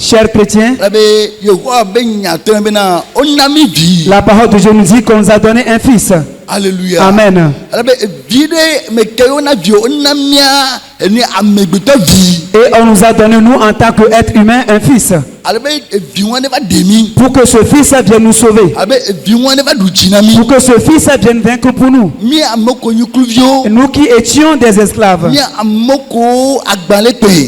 Chers chrétiens, la parole de Dieu nous dit qu'on nous a donné un fils. Alléluia. Amen. Et on nous a donné, nous, en tant qu'être humain, un fils. Pour que ce fils vienne nous sauver. Pour que ce fils vienne vaincre pour nous. Nous qui étions des esclaves.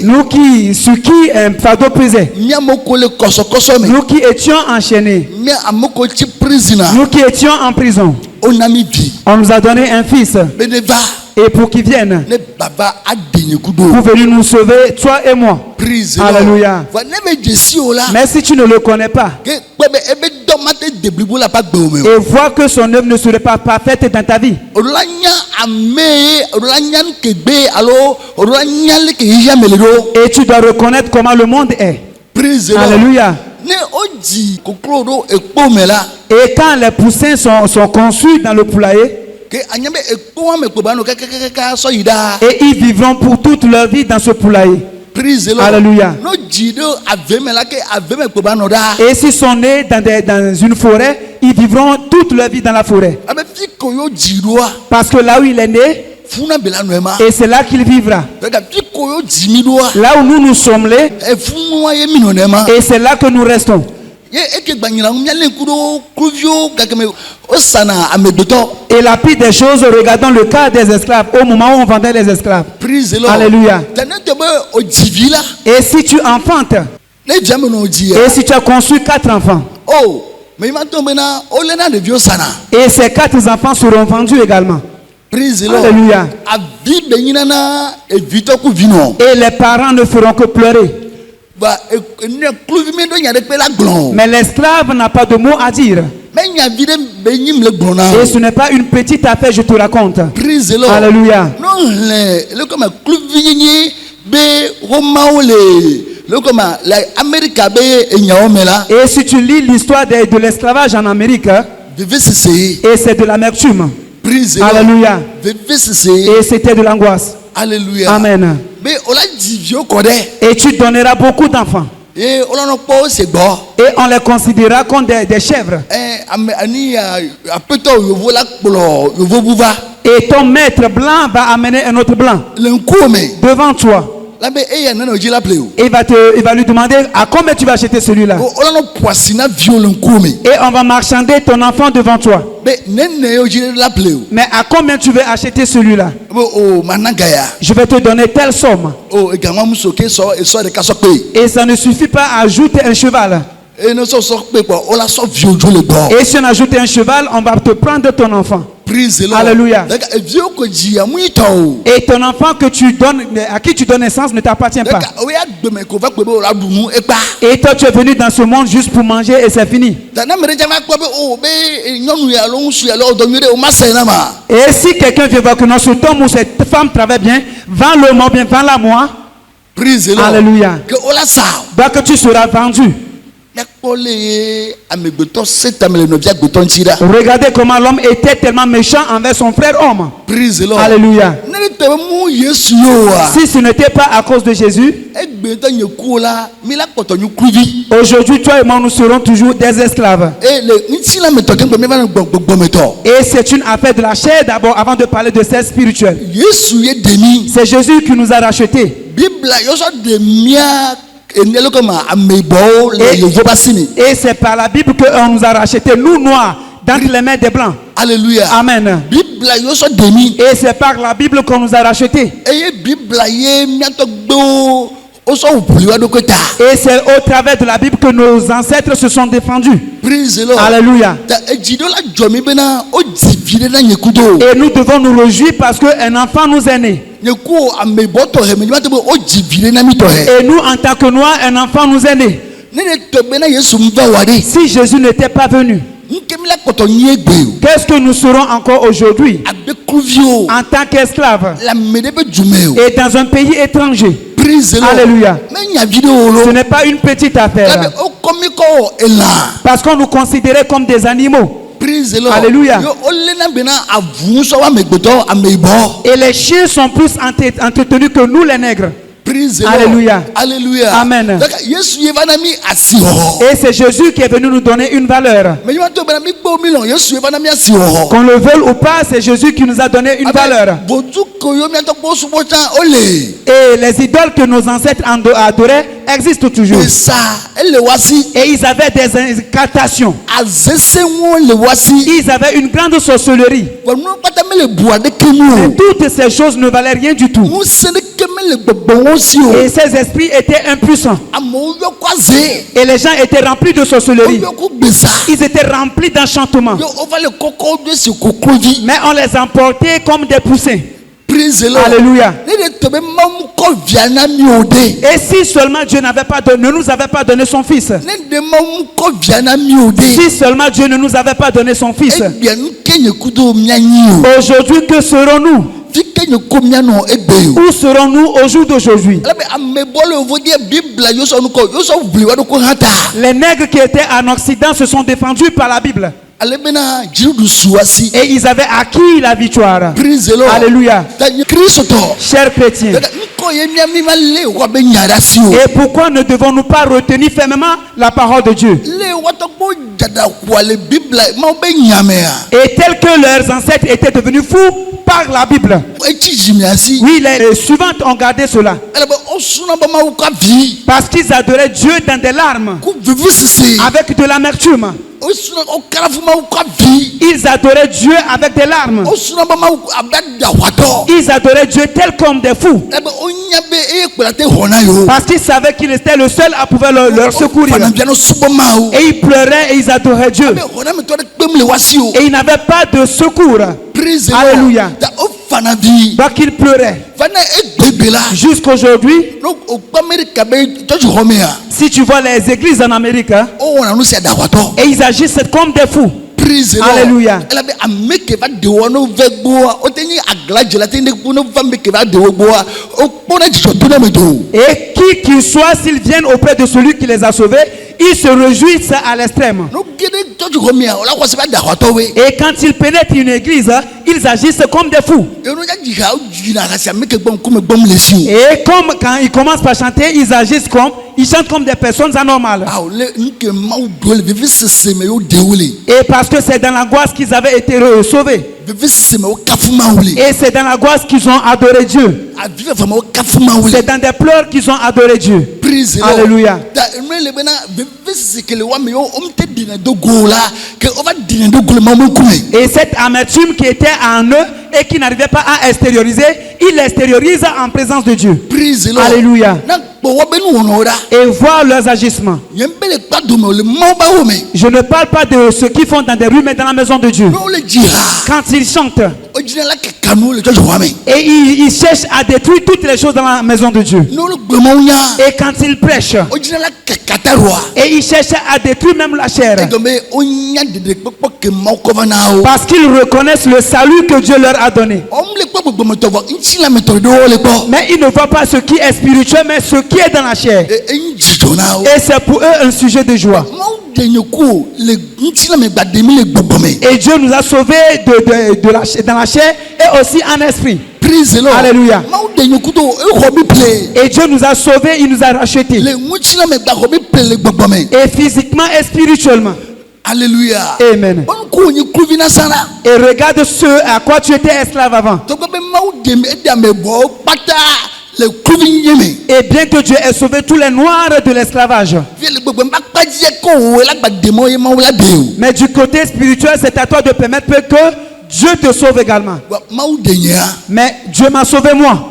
Nous qui, sur qui un fardeau pesait. Nous qui étions enchaînés. Nous qui étions en prison. On nous a donné un fils. Et pour qu'il vienne, pour venir nous sauver, toi et moi. Alléluia. Mais si tu ne le connais pas, et vois que son œuvre ne serait pas parfaite dans ta vie, et tu dois reconnaître comment le monde est. Alléluia. Et quand les poussins sont conçus dans le poulailler, et ils vivront pour toute leur vie dans ce poulailler. Alléluia. Et s'ils sont nés dans une forêt, ils vivront toute leur vie dans la forêt. Parce que là où il est né, et c'est là qu'il vivra. Là où nous sommes nés, et c'est là que nous restons. Et la pire des choses, regardons le cas des esclaves au moment où on vendait les esclaves. Alléluia. Et si tu enfantes, et si tu as conçu 4 enfants, et ces 4 enfants seront vendus également. Alléluia. Et les parents ne feront que pleurer. Mais l'esclave n'a pas de mots à dire. Et ce n'est pas une petite affaire, je te raconte. Alléluia. Et si tu lis l'histoire de l'esclavage en Amérique, et c'est de l'amertume. Alléluia. Et c'était de l'angoisse. Alléluia. Amen. Et tu donneras beaucoup d'enfants. Et on les considérera comme des chèvres. Et ton maître blanc va amener un autre blanc devant toi. Et il va lui demander à combien tu vas acheter celui-là. Et on va marchander ton enfant devant toi. Mais à combien tu veux acheter celui-là? Je vais te donner telle somme. Et ça ne suffit pas à ajouter un cheval. Et si on ajoute un cheval, on va te prendre ton enfant. Alléluia. Et ton enfant que tu donnes, à qui tu donnes naissance ne t'appartient pas. Et toi tu es venu dans ce monde juste pour manger et c'est fini. Et si quelqu'un vient voir que non, cet homme ou cette femme travaille bien, vends-le-moi bien, vends-la moi. Alléluia. Donc que tu seras vendu. Regardez comment l'homme était tellement méchant envers son frère homme. Alléluia. Si ce n'était pas à cause de Jésus, aujourd'hui toi et moi nous serons toujours des esclaves. Et c'est une affaire de la chair d'abord avant de parler de celle spirituelle. C'est Jésus qui nous a rachetés. Et c'est par la Bible qu'on nous a rachetés, nous noirs, d'entre les mains des blancs. Alléluia. Amen. Et c'est par la Bible qu'on nous a rachetés. Et c'est au travers de la Bible que nos ancêtres se sont défendus. Alléluia. Et nous devons nous réjouir parce qu'un enfant nous est né. Et nous, en tant que noirs, un enfant nous est né. Si Jésus n'était pas venu, qu'est-ce que nous serons encore aujourd'hui en tant qu'esclaves et dans un pays étranger? Alléluia. Ce n'est pas une petite affaire. Parce qu'on nous considérait comme des animaux. Alléluia. Et les chiens sont plus entretenus que nous les nègres. Alléluia. Alléluia. Amen. Et c'est Jésus qui est venu nous donner une valeur. Qu'on le veuille ou pas, c'est Jésus qui nous a donné une valeur. Et les idoles que nos ancêtres adoraient existent toujours. Et ils avaient des incantations. Ils avaient une grande sorcellerie. Et toutes ces choses ne valaient rien du tout. Et ces esprits étaient impuissants. Et les gens étaient remplis de sorcellerie. Ils étaient remplis d'enchantements. Mais on les emportait comme des poussins. Alléluia. Et si seulement Dieu ne nous avait pas donné son fils. Si seulement Dieu ne nous avait pas donné son fils. Aujourd'hui, que serons-nous? Où serons-nous au jour d'aujourd'hui? Les nègres qui étaient en Occident se sont défendus par la Bible. Et ils avaient acquis la victoire. Alléluia. Chers chrétiens. Et pourquoi ne devons-nous pas retenir fermement la parole de Dieu? Et tels que leurs ancêtres étaient devenus fous par la Bible. Oui, les suivantes ont gardé cela. Parce qu'ils adoraient Dieu dans des larmes, avec de l'amertume. Ils adoraient Dieu avec des larmes. Ils adoraient Dieu tel comme des fous. Parce qu'ils savaient qu'il était le seul à pouvoir leur secourir. Et ils pleuraient et ils adoraient Dieu. Et ils n'avaient pas de secours. Alléluia. Donc ils pleuraient. Jusqu'aujourd'hui, si tu vois les églises en Amérique, et ils agissent comme des fous. Alléluia. Et qui qu'il soit, s'ils viennent auprès de celui qui les a sauvés, ils se réjouissent à l'extrême. Et quand ils pénètrent une église, ils agissent comme des fous. Et comme quand ils commencent par chanter, ils chantent comme des personnes anormales. Et parce que c'est dans l'angoisse qu'ils avaient été sauvés. Et c'est dans l'angoisse qu'ils ont adoré Dieu. C'est dans des pleurs qu'ils ont adoré Dieu. Alléluia. Et cette amertume qui était en eux et qui n'arrivait pas à extérioriser, ils l'extériorisent en présence de Dieu. Alléluia. Et voir leurs agissements. Je ne parle pas de ce qu'ils font dans des rues, mais dans la maison de Dieu. Quand ils chantent et ils cherchent à détruire toutes les choses dans la maison de Dieu. Et quand ils prêchent et ils cherchent à détruire même la chair, parce qu'ils reconnaissent le salut que Dieu leur a donné. Mais ils ne voient pas ce qui est spirituel, mais ce qui est dans la chair. Et c'est pour eux un sujet de joie. Et Dieu nous a sauvés dans la chair et aussi en esprit. Alléluia. Et Dieu nous a sauvés, il nous a rachetés. Et physiquement et spirituellement. Alléluia. Amen. Et regarde ce à quoi tu étais esclave avant. Et bien que Dieu ait sauvé tous les noirs de l'esclavage. Mais du côté spirituel, c'est à toi de permettre que Dieu te sauve également. Mais Dieu m'a sauvé moi.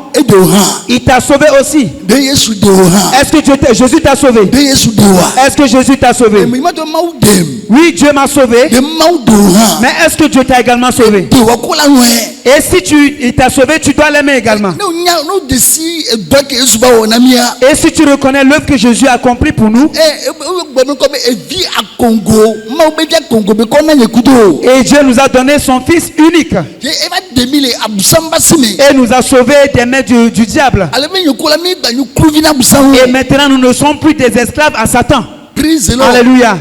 Il t'a sauvé aussi. Est-ce que Jésus t'a sauvé? Est-ce que Jésus t'a sauvé? Oui, Dieu m'a sauvé. Mais est-ce que Dieu t'a également sauvé? Et si il t'a sauvé, tu dois l'aimer également. Et si tu reconnais l'œuvre que Jésus a accomplie pour nous, et Dieu nous a donné son Fils unique, et nous a sauvés des mains du diable. Et maintenant nous ne sommes plus des esclaves à Satan. Alléluia.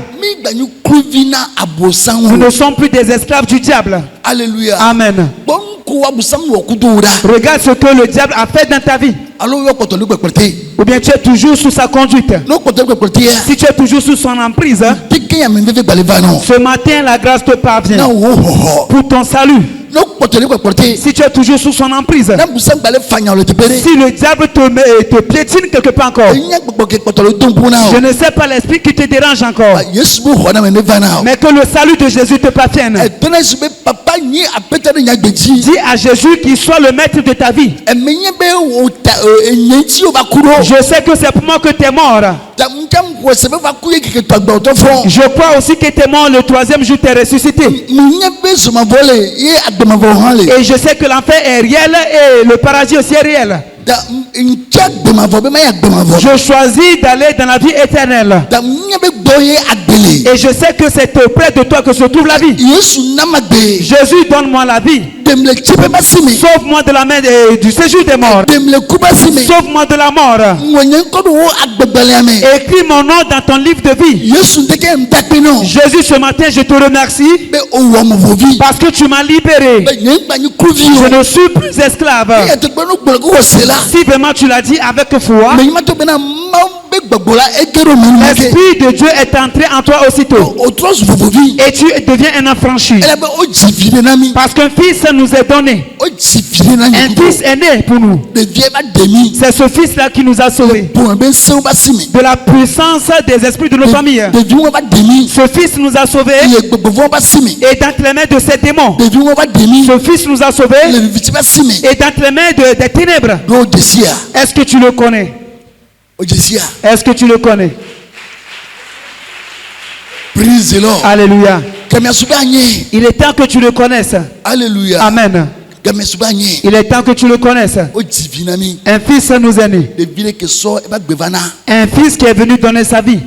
Nous ne sommes plus des esclaves du diable. Alléluia. Amen. Regarde ce que le diable a fait dans ta vie. Ou bien tu es toujours sous sa conduite. Si tu es toujours sous son emprise, ce matin la grâce te parvient pour ton salut. Si tu es toujours sous son emprise, si le diable te piétine quelque part encore, je ne sais pas l'esprit qui te dérange encore, mais que le salut de Jésus te parvienne. Dis à Jésus qu'il soit le maître de ta vie. Je sais que c'est pour moi que tu es mort. Je crois aussi que tu es mort le troisième jour, tu es ressuscité. Et je sais que l'enfer est réel et le paradis aussi est réel. Je choisis d'aller dans la vie éternelle. Et je sais que c'est auprès de toi que se trouve la vie. Jésus, donne-moi la vie. Sauve-moi de la main du séjour des morts. Sauve-moi de la mort. Écris mon nom dans ton livre de vie. Jésus, ce matin, je te remercie parce que tu m'as libéré. Je ne suis plus esclave. Si vraiment tu l'as dit avec foi, l'Esprit de Dieu est entré en toi aussitôt. Et tu deviens un affranchi. Parce qu'un fils nous est donné. Un fils est né pour nous. C'est ce fils-là qui nous a sauvés de la puissance des esprits de nos familles. Ce fils nous a sauvés et dans les mains de ces démons. Ce fils nous a sauvés et dans les mains des ténèbres. Est-ce que tu le connais? Est-ce que tu le connais? Praise the Lord. Alléluia. Il est temps que tu le connaisses. Alléluia. Amen. Il est temps que tu le connaisses. Un fils nous est né. Un fils qui est venu donner sa vie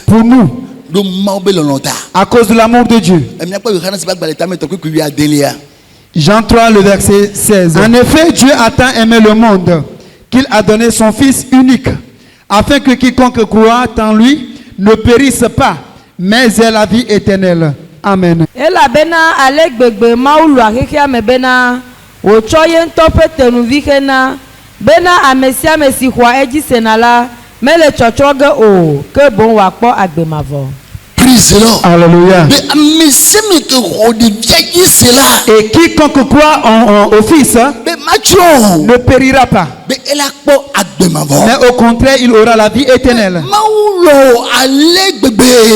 pour nous, à cause de l'amour de Dieu. Jean 3, le verset 16. En effet, Dieu a tant aimé le monde qu'il a donné son Fils unique, afin que quiconque croit en lui ne périsse pas, mais ait la vie éternelle. Amen. Alléluia. Et quiconque croit au Fils ne périra pas, mais au contraire il aura la vie éternelle.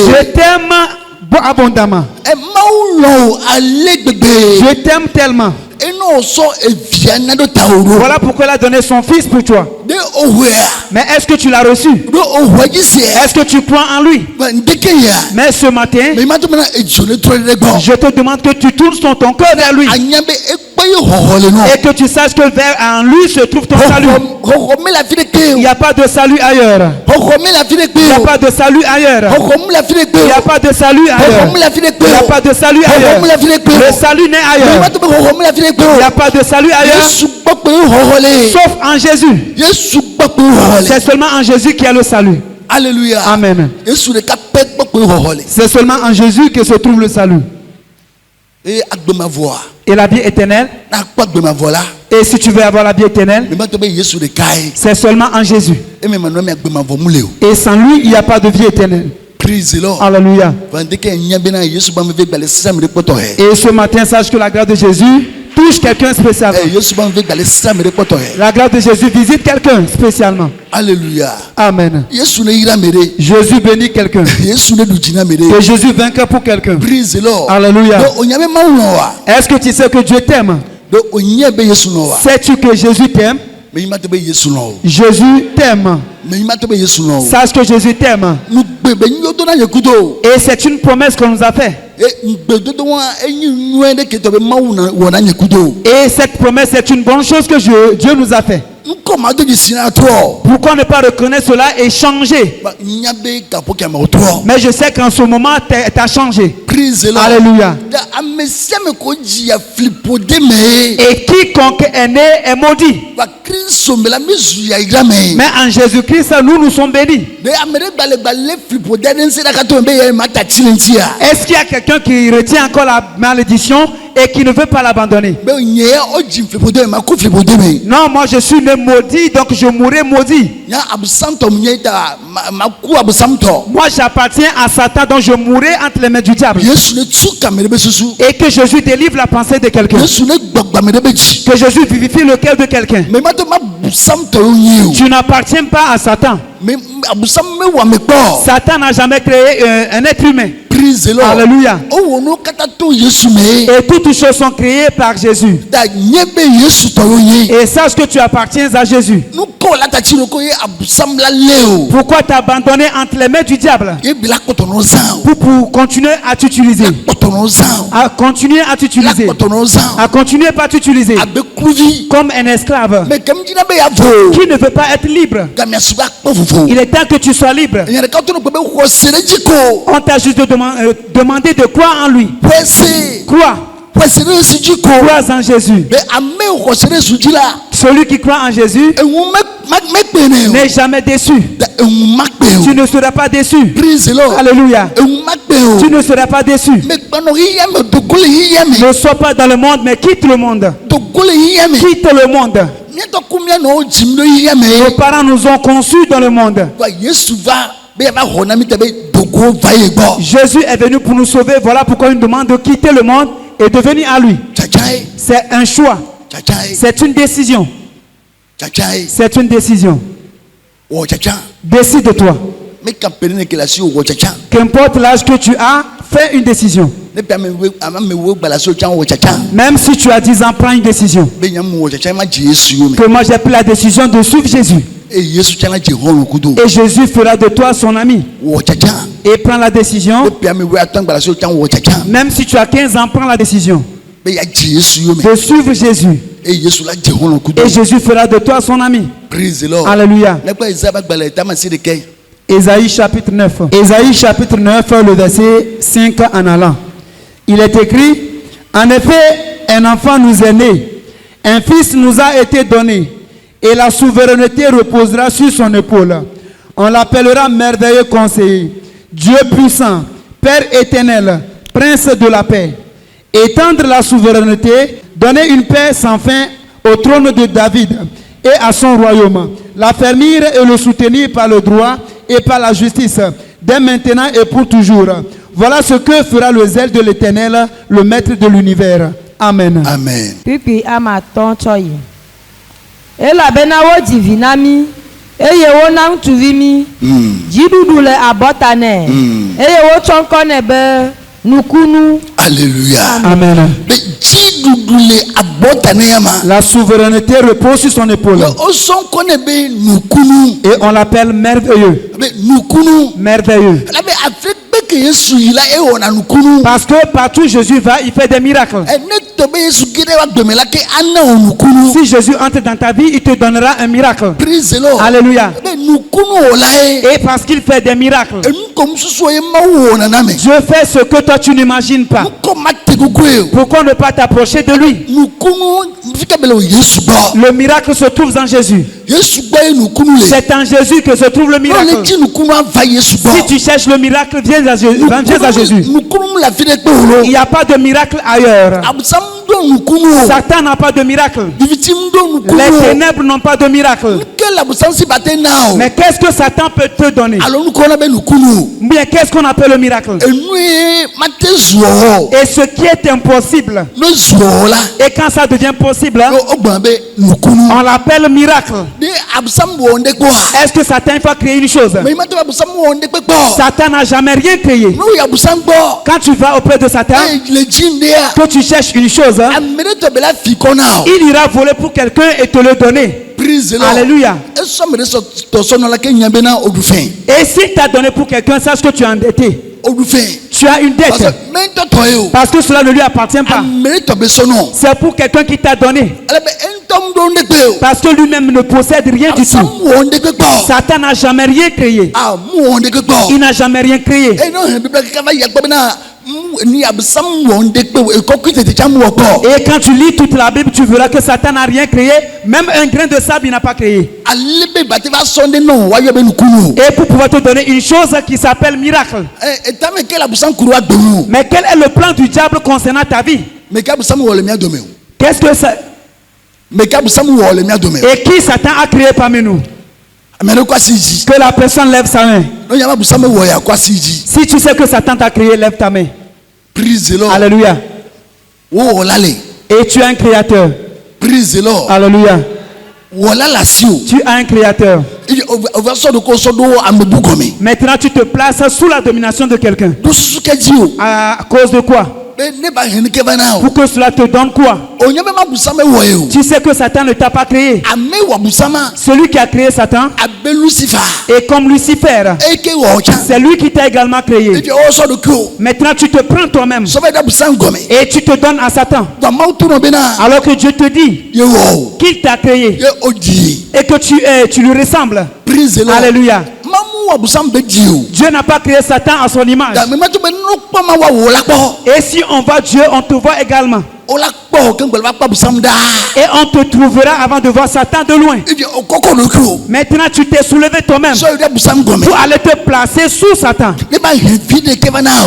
Je t'aime abondamment. Je t'aime tellement. Voilà pourquoi il a donné son Fils pour toi. Mais est-ce que tu l'as reçu? Est-ce que tu crois en lui? Mais ce matin, je te demande que tu tournes ton cœur vers lui et que tu saches que en lui se trouve ton salut. Il n'y a pas de salut ailleurs. Il n'y a pas de salut ailleurs. Il n'y a pas de salut ailleurs. Il n'y a pas de salut ailleurs. Le salut n'est ailleurs. Il n'y a pas de salut ailleurs. Sauf en Jésus. C'est seulement en Jésus qu'il y a le salut. Alléluia. Amen. C'est seulement en Jésus que se trouve le salut. Et la vie éternelle. Et si tu veux avoir la vie éternelle, c'est seulement en Jésus. Et sans lui, il n'y a pas de vie éternelle. Alléluia. Et ce matin, sache que la grâce de Jésus touche quelqu'un spécialement. La grâce de Jésus visite quelqu'un spécialement. Alléluia. Amen. Jésus bénit quelqu'un. Que Jésus vainqueur pour quelqu'un. Alléluia. Est-ce que tu sais que Dieu t'aime? Sais-tu que Jésus t'aime? Jésus t'aime. Sache que Jésus t'aime. Et c'est une promesse qu'on nous a faite. Et cette promesse est une bonne chose que Dieu nous a fait. Pourquoi ne pas reconnaître cela et changer? Mais je sais qu'en ce moment, tu as changé. Alléluia. Et quiconque est né est maudit. Mais en Jésus-Christ, nous sommes bénis. Est-ce qu'il y a quelqu'un qui retient encore la malédiction et qui ne veut pas l'abandonner? Non, moi je suis né maudit, donc je mourrai maudit. Moi j'appartiens à Satan, donc je mourrai entre les mains du diable. Et que Jésus délivre la pensée de quelqu'un. Que Jésus vivifie le cœur de quelqu'un. Tu n'appartiens pas à Satan. Satan n'a jamais créé un être humain. Alléluia. Et toutes choses sont créées par Jésus. Et sache que tu appartiens à Jésus. Pourquoi t'abandonner entre les mains du diable? Pour continuer à t'utiliser. À continuer à t'utiliser. À continuer pas t'utiliser. Comme un esclave qui ne veut pas être libre. Il est temps que tu sois libre. On t'a juste demandé de quoi en lui. Crois. Crois en Jésus. Celui qui croit en Jésus n'est jamais déçu. Tu ne seras pas déçu. Alléluia. Tu ne seras pas déçu. Ne sois pas dans le monde, mais quitte le monde. Quitte le monde. Nos parents nous ont conçus dans le monde. Jésus est venu pour nous sauver. Voilà pourquoi il nous demande de quitter le monde et de venir à lui. C'est un choix. C'est une décision. C'est une décision. Décide-toi. Qu'importe l'âge que tu as, fais une décision. Même si tu as 10 ans, prends une décision. Que moi j'ai pris la décision de suivre Jésus. Et Jésus fera de toi son ami. Et prends la décision. Même si tu as 15 ans, prends la décision de suivre Jésus. Et Jésus fera de toi son ami. Alléluia. Ésaïe chapitre 9. Ésaïe chapitre 9, le verset 5 en allant. Il est écrit: en effet, un enfant nous est né, un fils nous a été donné, et la souveraineté reposera sur son épaule. On l'appellera merveilleux conseiller, Dieu puissant, Père éternel, Prince de la paix. Étendre la souveraineté, donner une paix sans fin au trône de David et à son royaume. L'affermir et le soutenir par le droit et par la justice, dès maintenant et pour toujours. Voilà ce que fera le zèle de l'Éternel, le maître de l'univers. Amen. Amen. Pipi ama tonchoyi. Ela benawo divinami. Eye wo na ntuvimi. Jidudule abotane. Eye wo chonkone be nukunu. Alléluia. Amen. La souveraineté repose sur son épaule. Et on l'appelle merveilleux. Merveilleux. Parce que partout Jésus va, il fait des miracles. Si Jésus entre dans ta vie, il te donnera un miracle. Alléluia. Et parce qu'il fait des miracles, Dieu fait ce que toi tu n'imagines pas. Pourquoi ne pas t'approcher de lui? Le miracle se trouve en Jésus. C'est en Jésus que se trouve le miracle. Si tu cherches le miracle, viens à Jésus. Il n'y a pas de miracle ailleurs. Satan n'a pas de miracle. Les ténèbres n'ont pas de miracle. Mais qu'est-ce que Satan peut te donner? Bien, qu'est-ce qu'on appelle le miracle? Et ce qui est impossible, et quand ça devient possible, on l'appelle miracle. Est-ce que Satan va créer une chose? Satan n'a jamais rien créé. Quand tu vas auprès de Satan, que tu cherches une chose, il ira voler pour quelqu'un et te le donner. Alléluia. Et s'il t'a donné pour quelqu'un, sache que tu es endetté. Tu as une dette. Parce que cela ne lui appartient pas. C'est pour quelqu'un qui t'a donné. Parce que lui-même ne possède rien du tout. Satan n'a jamais rien créé. Il n'a jamais rien créé. Et quand tu lis toute la Bible, tu verras que Satan n'a rien créé. Même un grain de sable, il n'a pas créé. Et pour pouvoir te donner une chose qui s'appelle miracle. Mais quel est le plan du diable concernant ta vie? Qu'est-ce que ça? Et qui Satan a créé parmi nous? Que la personne lève sa main. Si tu sais que Satan t'a créé, lève ta main. Alléluia. Et tu as un créateur. Alléluia. Tu as un créateur. Maintenant tu te places sous la domination de quelqu'un. À cause de quoi? Pour que cela te donne quoi? Tu sais que Satan ne t'a pas créé. Celui qui a créé Satan est comme Lucifer. C'est lui qui t'a également créé. Maintenant tu te prends toi-même et tu te donnes à Satan. Alors que Dieu te dit qu'il t'a créé et que tu lui ressembles. Alléluia. Dieu n'a pas créé Satan à son image. Et si on voit Dieu, on te voit également. Et on te trouvera avant de voir Satan de loin. Maintenant tu t'es soulevé toi-même pour aller te placer sous Satan.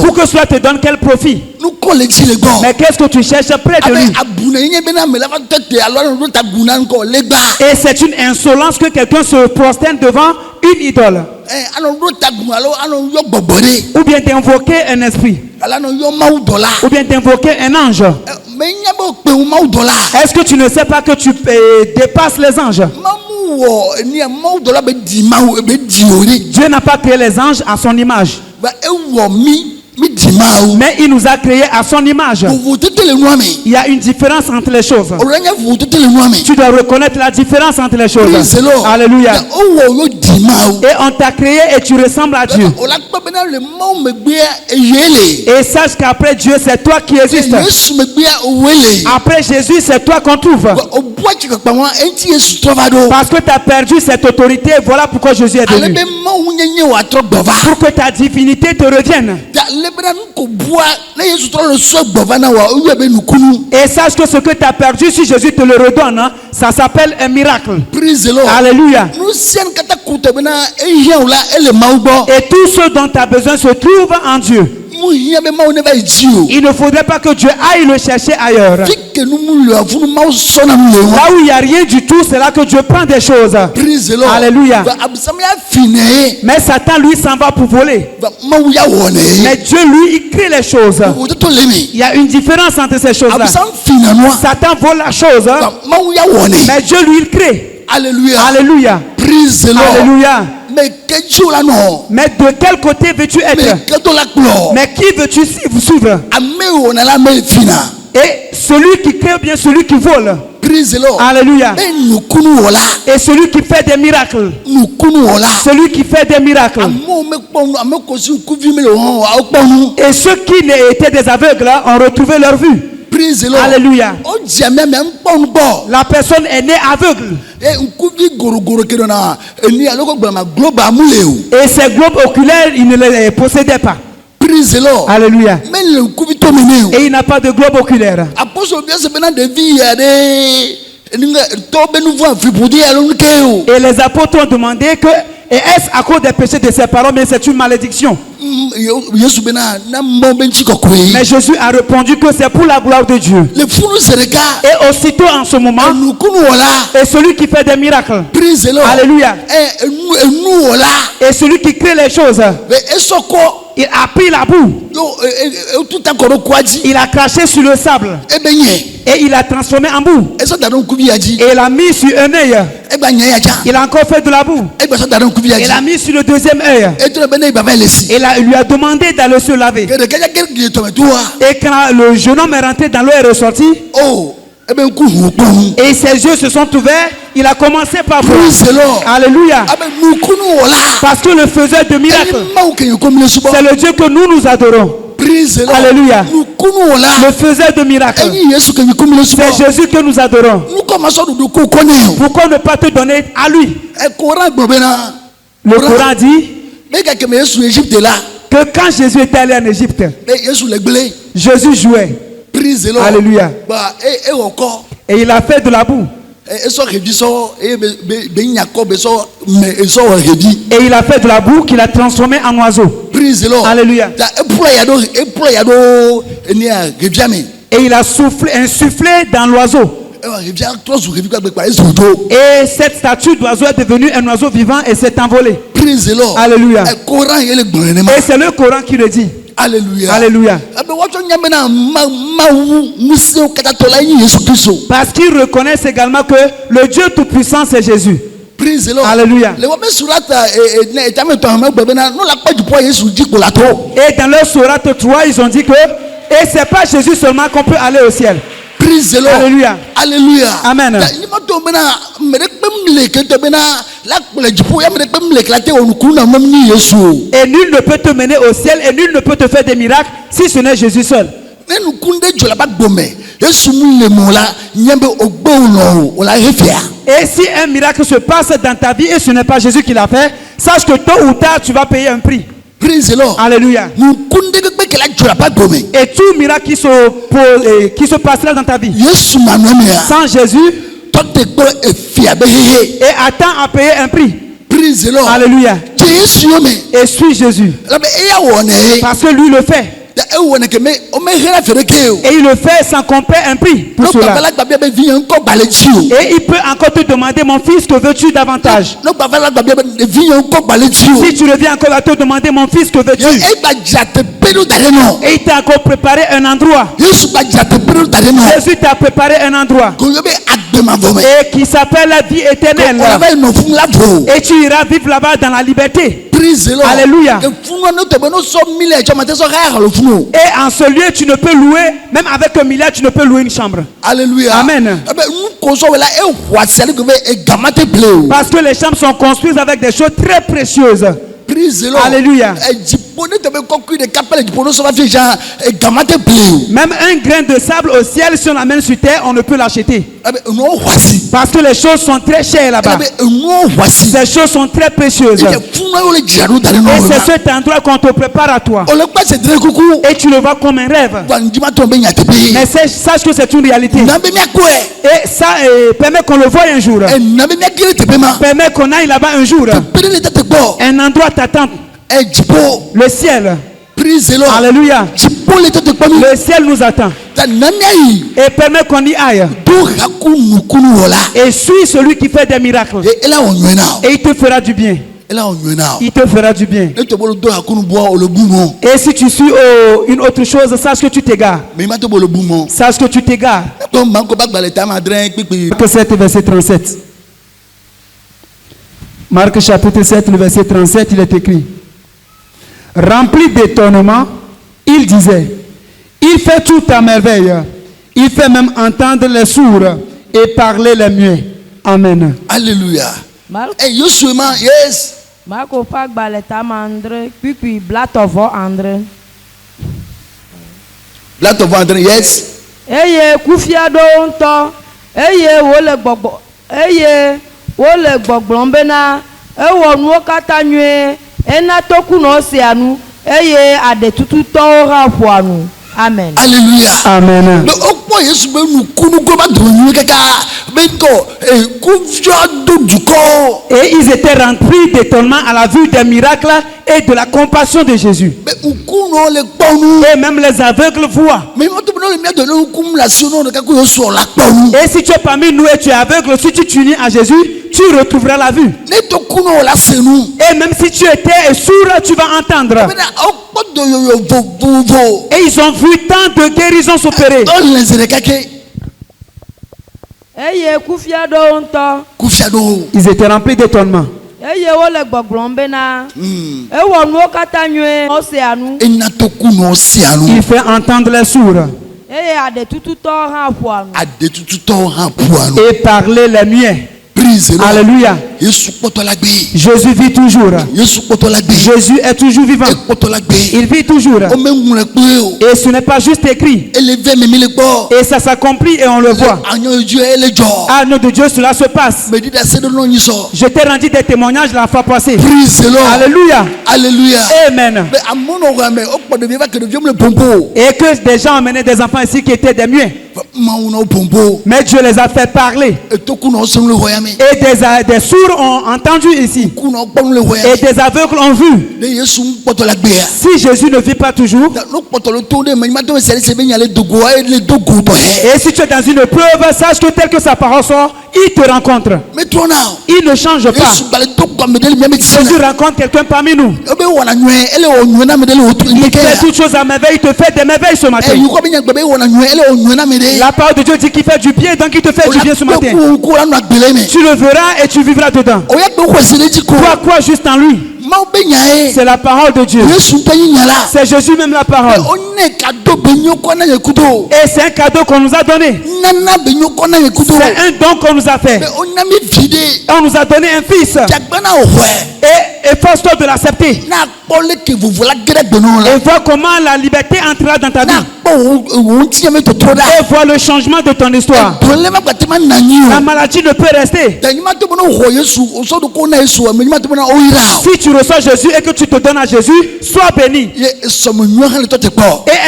Pour que cela te donne quel profit? Mais qu'est-ce que tu cherches près de lui? Et c'est une insolence que quelqu'un se prosterne devant une idole. Ou bien d'invoquer un esprit. Ou bien d'invoquer un ange. Est-ce que tu ne sais pas que tu dépasses les anges? Dieu n'a pas créé les anges à son image. Mais il nous a créés à son image. Il y a une différence entre les choses. Tu dois reconnaître la différence entre les choses. Alléluia. Et on t'a créé et tu ressembles à Dieu. Et sache qu'après Dieu, c'est toi qui existes. Après Jésus, c'est toi qu'on trouve. Parce que tu as perdu cette autorité. Voilà pourquoi Jésus est venu. Pour que ta divinité te revienne. Et sache que ce que tu as perdu, si Jésus te le redonne, ça s'appelle un miracle. Alléluia. Et tout ce dont tu as besoin se trouve en Dieu. Il ne faudrait pas que Dieu aille le chercher ailleurs. Là où il n'y a rien du tout, c'est là que Dieu prend des choses. Alléluia. Mais Satan, lui, s'en va pour voler. Mais Dieu, lui, il crée les choses. Il y a une différence entre ces choses-là. Satan vole la chose. Mais Dieu, lui, il crée. Alléluia. Alléluia. Alléluia. Mais de quel côté veux-tu être? Mais qui veux-tu suivre? Et celui qui crée ou bien celui qui vole? Alléluia. Et celui qui fait des miracles? Celui qui fait des miracles. Et ceux qui étaient des aveugles ont retrouvé leur vue. Alléluia. La personne est née aveugle. Et ces globes oculaires, il ne les possédait pas. Alléluia. Et il n'a pas de globe oculaire. Et les apôtres ont demandé que est-ce à cause des péchés de ses parents, mais c'est une malédiction. Mais Jésus a répondu que c'est pour la gloire de Dieu. Et aussitôt en ce moment, et celui qui fait des miracles, alléluia, et celui qui crée les choses, il a pris la boue, il a craché sur le sable, et il a transformé en boue, et il l'a mis sur un œil, il a encore fait de la boue, il l'a mis sur le deuxième œil, et il lui a demandé d'aller se laver. Et quand le jeune homme est rentré dans l'eau et est ressorti, et ses yeux se sont ouverts, il a commencé par voir. Alléluia. Parce que le faiseur de miracles, c'est le Dieu que nous adorons. Alléluia. Le faisait de miracles. C'est Jésus que nous adorons. Pourquoi ne pas te donner à lui? Le Coran dit que quand Jésus était allé en Égypte, Jésus jouait. Alléluia. Et il a fait de la boue. Et il a fait de la boue qu'il a transformé en oiseau. Alléluia. Et il a insufflé dans l'oiseau. Et cette statue d'oiseau est devenue un oiseau vivant et s'est envolé. Alléluia. Et c'est le Coran qui le dit. Alléluia. Alléluia. Parce qu'ils reconnaissent également que le Dieu Tout-Puissant c'est Jésus. Alléluia. Et dans leur sourate 3, ils ont dit que et c'est pas Jésus seulement qu'on peut aller au ciel. Alléluia. Alléluia. Amen. Et nul ne peut te mener au ciel et nul ne peut te faire des miracles si ce n'est Jésus seul. Et si un miracle se passe dans ta vie et ce n'est pas Jésus qui l'a fait, sache que tôt ou tard tu vas payer un prix. Alléluia. Et tout miracle qui se passera dans ta vie sans Jésus, et attends à payer un prix. Alléluia. Et suis Jésus. Parce que lui le fait. Et il le fait sans qu'on paie un prix pour cela. Et il peut encore te demander, mon fils, que veux-tu davantage? Si tu reviens encore à te demander, mon fils, que veux-tu? Et il t'a encore préparé un endroit. Jésus t'a préparé un endroit. Et qui s'appelle la vie éternelle. Et tu iras vivre là-bas dans la liberté. Alléluia. Et en ce lieu, tu ne peux louer, même avec 1 milliard, tu ne peux louer une chambre. Alléluia. Amen. Parce que les chambres sont construites avec des choses très précieuses. Alléluia. Même un grain de sable au ciel, si on l'amène sur terre, on ne peut l'acheter. Parce que les choses sont très chères là-bas. Ces choses sont très précieuses. Et c'est cet endroit qu'on te prépare à toi. Et tu le vois comme un rêve. Mais sache que c'est une réalité. Et ça permet qu'on le voie un jour. Permet qu'on aille là-bas un jour. Un endroit t'attend. Le ciel. Alléluia. Le ciel nous attend. Et permet qu'on y aille. Et suis celui qui fait des miracles. Et il te fera du bien. Il te fera du bien. Et si tu suis une autre chose, sache que tu t'égares. Sache que tu t'égares. Marc 7, verset 37. Marc chapitre 7, le verset 37, il est écrit. Rempli d'étonnement, il disait, il fait tout à merveille. Il fait même entendre les sourds et parler les muets. Amen. Alléluia. Yes. Marco pak baleta mandre, puis blatovo andre. Blatovo andre, yes. Eye kufiado onto, eye wole gbogblon ewo nuwo kata nyue, ena toku no seanu, eye ade tutu to ha poanu. Amen. Alléluia. Amen. Et ils étaient remplis d'étonnement à la vue des miracles et de la compassion de Jésus. Et même les aveugles voient. Et si tu es parmi nous et tu es aveugle, si tu t'unis à Jésus, tu retrouveras la vue. Et même si tu étais sourd, tu vas entendre. Et ils ont vu tant de guérisons s'opérer. Ils étaient remplis d'étonnement. Il fait entendre les sourds. Et parler les muets. Alléluia. Jésus vit toujours. Jésus est toujours vivant. Il vit toujours. Et ce n'est pas juste écrit. Et ça s'accomplit et on le voit. À nom de Dieu, cela se passe. Je t'ai rendu des témoignages la fois passée. Alléluia. Alléluia. Amen. Et que des gens ont mené des enfants ici qui étaient des muets. Mais Dieu les a fait parler. Et des sourds ont entendu ici. Et des aveugles ont vu. Si Jésus ne vit pas toujours, et si tu es dans une preuve, sache que tel que sa parole sort, il te rencontre. Il ne change pas. Jésus rencontre quelqu'un parmi nous. Il fait toutes choses à merveille. Il te fait des merveilles ce matin. La parole de Dieu dit qu'il fait du bien, donc il te fait du bien ce matin. Tu le verras et tu vivras dedans. Quoi juste en lui? C'est la parole de Dieu. C'est Jésus même la parole. Et c'est un cadeau qu'on nous a donné. C'est un don qu'on nous a fait. On nous a donné un fils. Et efforce-toi de l'accepter. Et vois comment la liberté entrera dans ta vie. Et vois le changement de ton histoire. La maladie ne peut rester. Si tu reçois Jésus et que tu te donnes à Jésus, sois béni. Et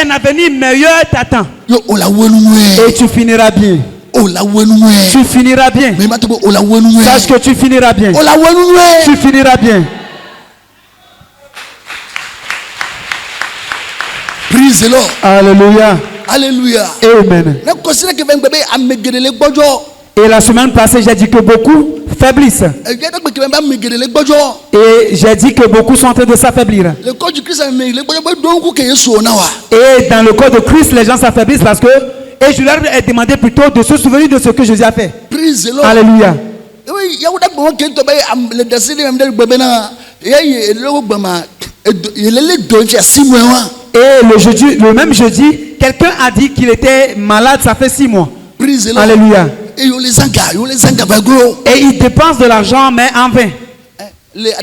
un avenir meilleur t'attend. Et tu finiras bien. Tu finiras bien. Sache que tu finiras bien. Tu finiras bien. Praise the Lord. Alléluia. Alléluia. Amen. Et la semaine passée, j'ai dit que beaucoup faiblissent. Et j'ai dit que beaucoup sont en train de s'affaiblir. Et dans le corps de Christ, les gens s'affaiblissent parce que... Et je leur ai demandé plutôt de se souvenir de ce que Jésus a fait. Alléluia. Et le même jeudi, quelqu'un a dit qu'il était malade, ça fait 6 mois. Alléluia. Et il dépense de l'argent, mais en vain. Et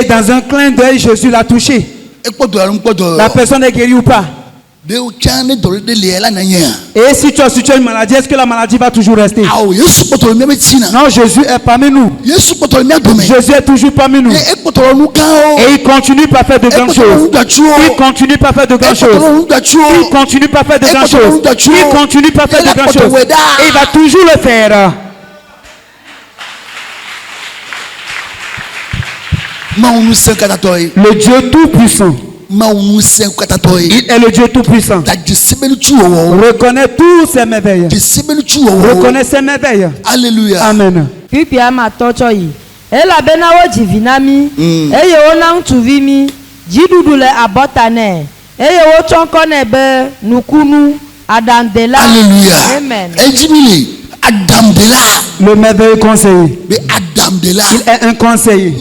dans un clin d'œil, Jésus l'a touché. La personne est guérie ou pas? Et si tu as une maladie, est-ce que la maladie va toujours rester? Non, Jésus est parmi nous. Jésus est toujours parmi nous. Et il continue par faire de grandes choses. Il continue par faire de grandes choses. Il continue par faire de grandes choses. Il continue par faire de grandes choses. Et il va toujours le faire. Le Dieu tout-puissant. Il est le Dieu tout-puissant. Reconnais tous ses merveilles. Reconnais ses merveilles. Alléluia. Amen. Alléluia. Amen. Le merveilleux conseiller. Il est un conseiller.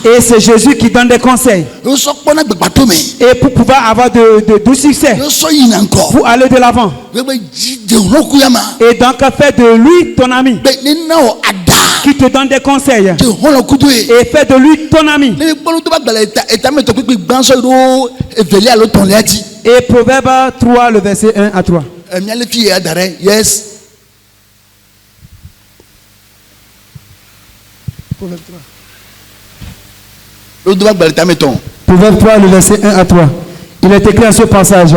Et c'est Jésus qui donne des conseils. Et pour pouvoir avoir de succès, pour aller de l'avant. Et donc fais de lui ton ami, qui te donne des conseils. Et fais de lui ton ami. Et Proverbe 3, le verset 1 à 3. Yes. Proverbe 3, le verset 1 à 3. Il est écrit en ce passage: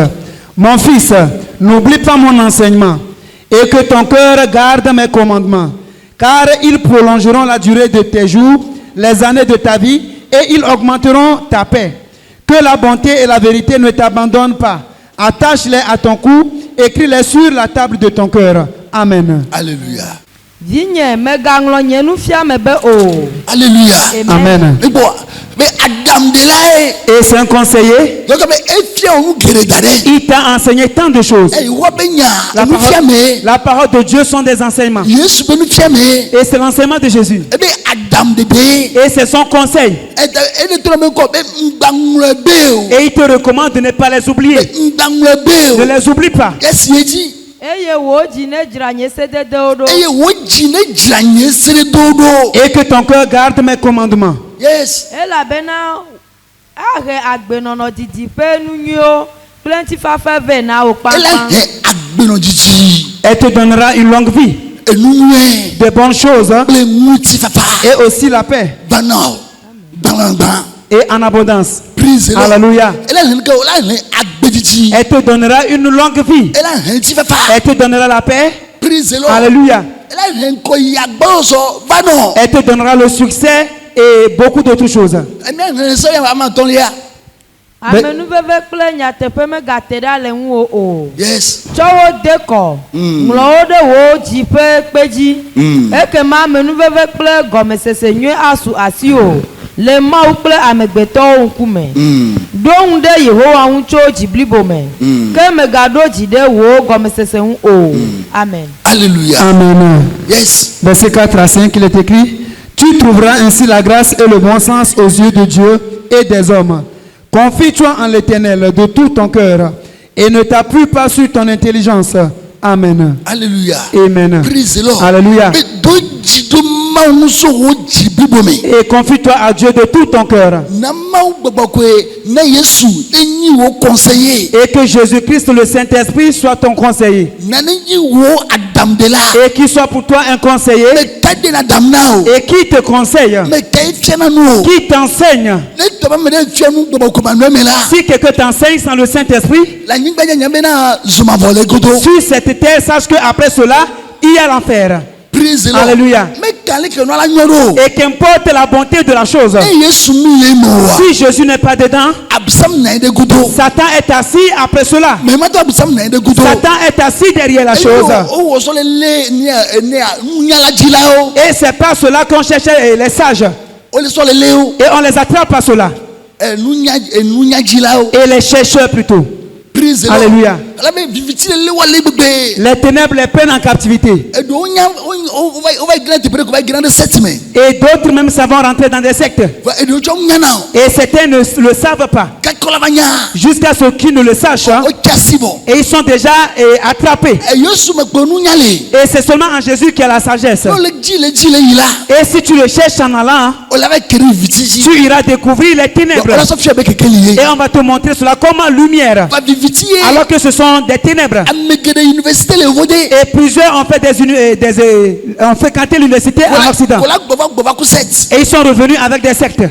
Mon fils, n'oublie pas mon enseignement, et que ton cœur garde mes commandements, car ils prolongeront la durée de tes jours, les années de ta vie, et ils augmenteront ta paix. Que la bonté et la vérité ne t'abandonnent pas. Attache-les à ton cou, écris-les sur la table de ton cœur. Amen. Alléluia. Alléluia. Amen. Et c'est un conseiller. Il t'a enseigné tant de choses. La parole de Dieu sont des enseignements. Et c'est l'enseignement de Jésus. Et c'est son conseil. Et il te recommande de ne pas les oublier. Ne les oublie pas. Et que ton cœur garde mes commandements. Yes. Elle te donnera une longue vie, de bonnes choses et aussi la paix et en abondance. Alléluia. Elle te donnera une longue vie. Elle te donnera la paix. Alléluia. Elle te donnera le succès et beaucoup d'autres choses. Yes. Le mau kple amegbetɔwo ŋkume ɖo ŋu ɖe Yehowa ŋu tso dziblibome ke megado dzi ɖe wò gɔmesese ŋu o. Amen. Alléluia. Amen. Yes. Verset 4 à 5, il est écrit: Tu trouveras ainsi la grâce et le bon sens aux yeux de Dieu et des hommes. Confie-toi en l'Éternel de tout ton cœur et ne t'appuie pas sur ton intelligence. Amen. Alléluia. Amen. Alléluia. Et confie-toi à Dieu de tout ton cœur. Et que Jésus-Christ, le Saint-Esprit, soit ton conseiller. Et qu'il soit pour toi un conseiller. Et qui te conseille. Qui t'enseigne. Si quelqu'un t'enseigne sans le Saint-Esprit, sur cette terre, sache qu'après cela, il y a l'enfer. Alléluia. Et qu'importe la bonté de la chose, si Jésus n'est pas dedans, Satan est assis après cela. Satan est assis derrière la chose. Et c'est pas cela qu'on cherche les sages. Et on les attrape par cela. Et les chercheurs plutôt. Alléluia. Les ténèbres les prennent en captivité. Et d'autres même savent rentrer dans des sectes. Et certains ne le savent pas. Jusqu'à ce qu'ils ne le sachent. Et ils sont déjà attrapés. Et c'est seulement en Jésus qu'il y a la sagesse. Et si tu le cherches en allant, tu iras découvrir les ténèbres. Et on va te montrer cela comme lumière. Alors que ce sont des ténèbres. Et plusieurs ont fréquenté l'université en Occident. Et ils sont revenus avec des sectes.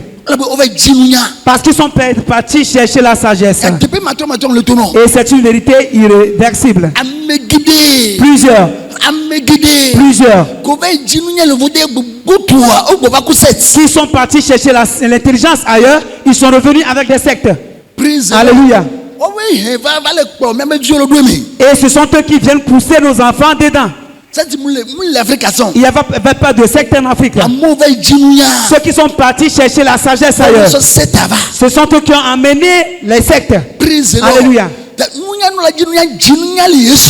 Parce qu'ils sont partis chercher la sagesse. Et c'est une vérité irréversible. Plusieurs qui sont partis chercher l'intelligence ailleurs, ils sont revenus avec des sectes. Alléluia. Et ce sont eux qui viennent pousser nos enfants dedans. Il n'y avait pas de secte en Afrique. Ceux qui sont partis chercher la sagesse ailleurs, ce sont eux qui ont amené les sectes. Alléluia.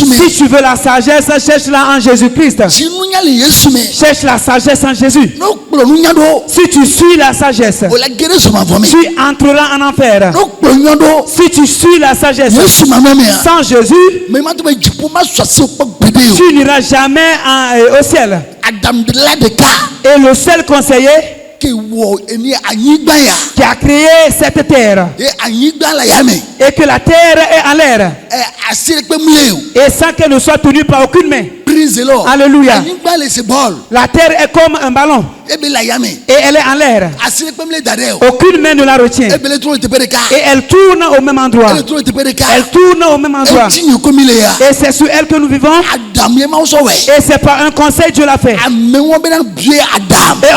Si tu veux la sagesse, cherche-la en Jésus-Christ. Cherche la sagesse en Jésus. Si tu suis la sagesse, tu entreras en enfer. Si tu suis la sagesse sans Jésus, tu n'iras jamais au ciel. Et le seul conseiller qui a créé cette terre et que la terre est en l'air et sans qu'elle ne soit tenue par aucune main. Alléluia. La terre est comme un ballon et elle est en l'air. Aucune main ne la retient. Et elle tourne au même endroit. Elle tourne au même endroit. Et c'est sur elle que nous vivons. Et c'est par un conseil Dieu l'a fait. Et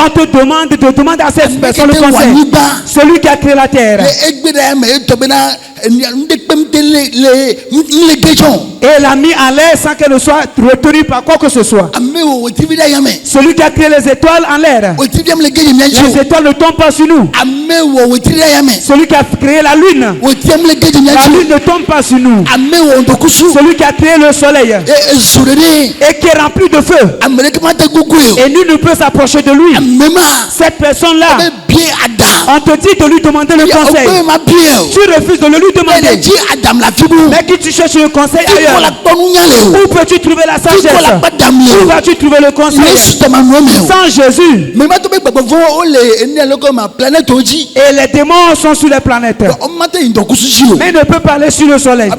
on te demande de demander à cette personne le conseil. Celui qui a créé la terre. Et l'a mis en l'air sans qu'elle ne soit retenue par quoi que ce soit. Celui qui a créé les étoiles en l'air. Les étoiles ne tombent pas sur nous. Celui qui a créé la lune. La lune ne tombe pas sur nous. Celui qui a créé le soleil. Et qui est rempli de feu. Et nul ne peut s'approcher de lui. Cette personne-là On te dit de lui demander le conseil. Tu refuses de le lui demander. Mais qui tu cherches le conseil ailleurs? Où peux-tu trouver la sagesse? Où vas-tu trouver le conseil? Sans Jésus. Et les démons sont sur les planètes. Mais il ne peut pas aller sur le soleil.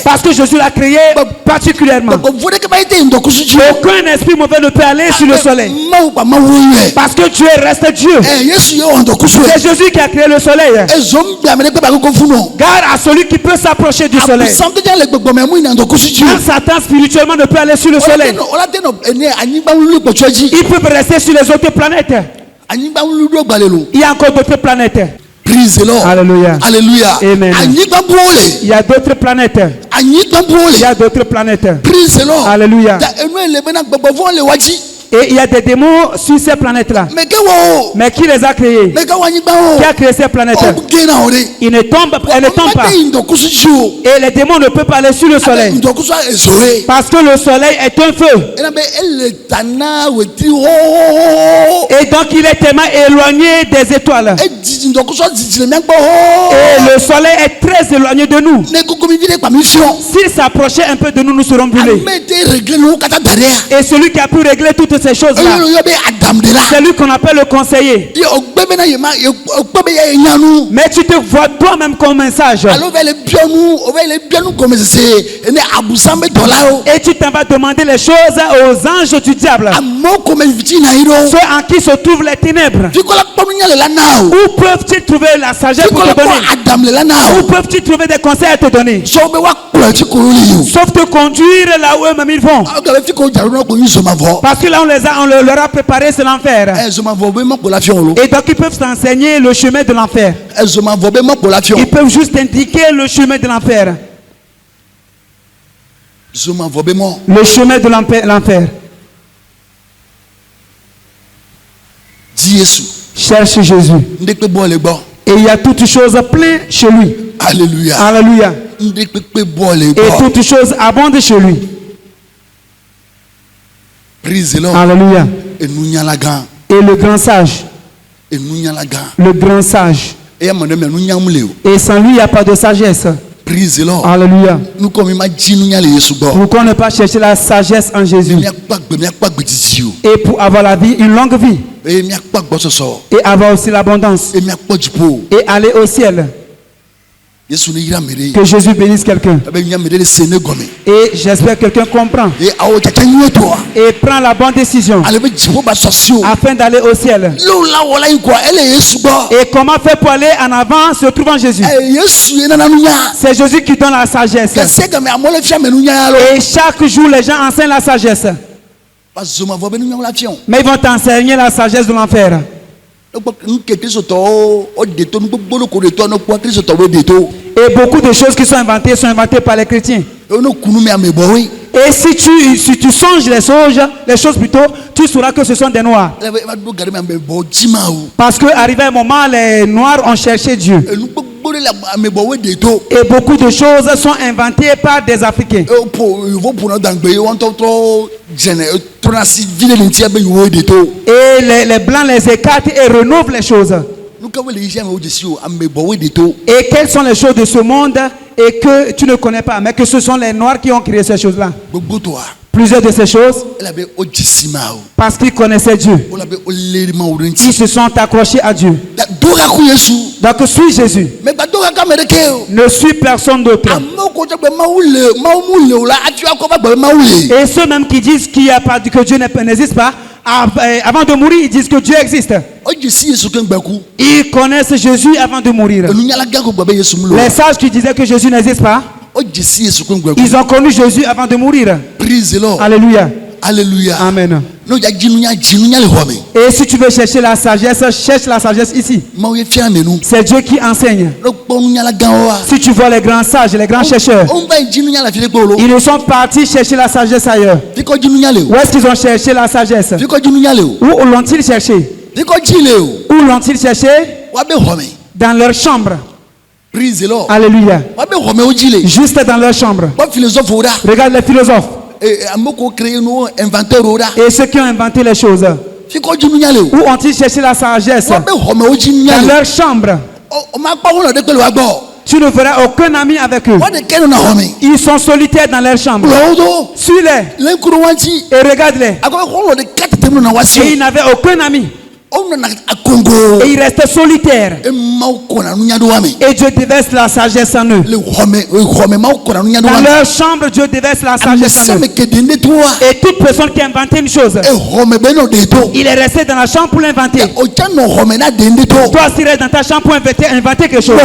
Parce que Jésus l'a créé particulièrement. Aucun esprit mauvais ne peut aller sur le soleil. Parce que Dieu reste Dieu. C'est Jésus qui a créé le soleil. Garde à celui qui peut s'approcher du soleil. Même Satan spirituellement ne peut aller sur le soleil. Il peut rester sur les autres planètes. Il y a encore d'autres planètes. Praise the Lord. Alléluia. Alléluia. Amen. Il y a d'autres planètes. Il y a d'autres planètes. Praise the Lord. Alléluia. Et il y a des démons sur ces planètes-là. Mais qui les a créés? Qui a créé ces planètes? Ils ne tombent, elles ne tombent pas. Et les démons ne peuvent pas aller sur le soleil. Parce que le soleil est un feu. Et donc il est tellement éloigné des étoiles. Et le soleil est très éloigné de nous. S'il s'approchait un peu de nous, nous serons brûlés. Et celui qui a pu régler toutes ces choses-là, c'est lui qu'on appelle le conseiller. Mais tu te vois toi-même comme un sage. Et tu t'en vas demander les choses aux anges du diable, ceux en qui se trouvent les ténèbres. Où peuvent-ils trouver la sagesse pour te donner? Où peuvent-ils trouver des conseils à te donner? Sauf te conduire là où eux-mêmes ils vont. Parce que là on leur a préparé, c'est l'enfer. Et donc ils peuvent t'enseigner le chemin de l'enfer. Ils peuvent juste indiquer le chemin de l'enfer. Le chemin de l'enfer. Cherche Jésus. Et il y a toutes choses pleines chez lui. Alléluia. Alléluia. Et toutes choses abondent chez lui. Alléluia. Et le grand sage. Le grand sage. Et sans lui, il n'y a pas de sagesse. Alléluia. Pourquoi ne pas chercher la sagesse en Jésus? Et pour avoir la vie, une longue vie. Et avoir aussi l'abondance. Et aller au ciel. Que Jésus bénisse quelqu'un. Et j'espère que quelqu'un comprend. Et prend la bonne décision afin d'aller au ciel. Et comment faire pour aller en avant se trouve en Jésus? C'est Jésus qui donne la sagesse. Et chaque jour les gens enseignent la sagesse. Mais ils vont t'enseigner la sagesse de l'enfer. Et beaucoup de choses qui sont inventées par les chrétiens. Et si tu songes les choses plutôt, tu sauras que ce sont des noirs. Parce qu'arrivé un moment, les noirs ont cherché Dieu. Et beaucoup de choses sont inventées par des Africains. Et les blancs les écartent et rénovent les choses. Et quelles sont les choses de ce monde et que tu ne connais pas, mais que ce sont les noirs qui ont créé ces choses-là. Plusieurs de ces choses, parce qu'ils connaissaient Dieu, ils se sont accrochés à Dieu. Donc suis Jésus. Ne suis personne d'autre. Et ceux même qui disent que Dieu n'existe pas, avant de mourir, ils disent que Dieu existe. Ils connaissent Jésus avant de mourir. Les sages qui disaient que Jésus n'existe pas, ils ont connu Jésus avant de mourir. Alléluia. Alléluia. Amen. Et si tu veux chercher la sagesse, cherche la sagesse ici. C'est Dieu qui enseigne. Si tu vois les grands sages, les grands chercheurs, ils ne sont partis chercher la sagesse ailleurs. Où est-ce qu'ils ont cherché la sagesse? Où l'ont-ils cherché? Où l'ont-ils cherché? Dans leur chambre. Alléluia. Juste dans leur chambre. Regarde les philosophes. Et ceux qui ont inventé les choses. Où ont-ils cherché la sagesse? Dans leur chambre. Tu ne verras aucun ami avec eux. Ils sont solitaires dans leur chambre. Suis-les et regarde-les. Et ils n'avaient aucun ami. Et ils restaient solitaires. Et Dieu déverse la sagesse en eux. Dans leur chambre, Dieu déverse la sagesse en eux. Et toute personne qui a inventé une chose, il est resté dans la chambre pour l'inventer. Toi aussi reste dans ta chambre pour inventer quelque chose.